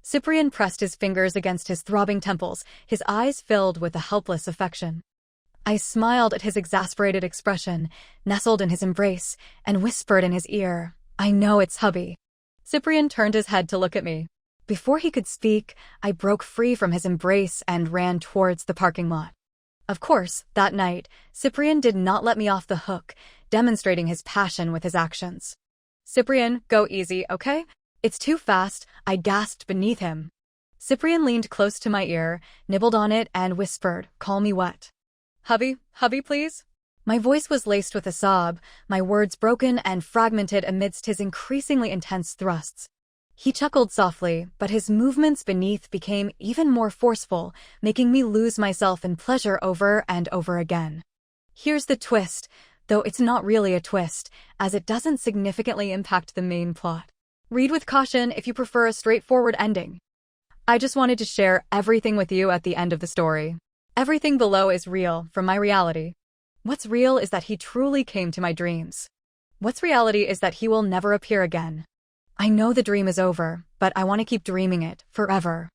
Cyprian pressed his fingers against his throbbing temples, his eyes filled with a helpless affection. I smiled at his exasperated expression, nestled in his embrace, and whispered in his ear, I know it's hubby. Cyprian turned his head to look at me. Before he could speak, I broke free from his embrace and ran towards the parking lot. Of course, that night, Cyprian did not let me off the hook, demonstrating his passion with his actions. Cyprian, go easy, okay? It's too fast, I gasped beneath him. Cyprian leaned close to my ear, nibbled on it, and whispered, call me what? Hubby, please? My voice was laced with a sob, my words broken and fragmented amidst his increasingly intense thrusts. He chuckled softly, but his movements beneath became even more forceful, making me lose myself in pleasure over and over again. Here's the twist, though it's not really a twist, as it doesn't significantly impact the main plot. Read with caution if you prefer a straightforward ending. I just wanted to share everything with you at the end of the story. Everything below is real, from my reality. What's real is that he truly came to my dreams. What's reality is that he will never appear again. I know the dream is over, but I want to keep dreaming it, forever.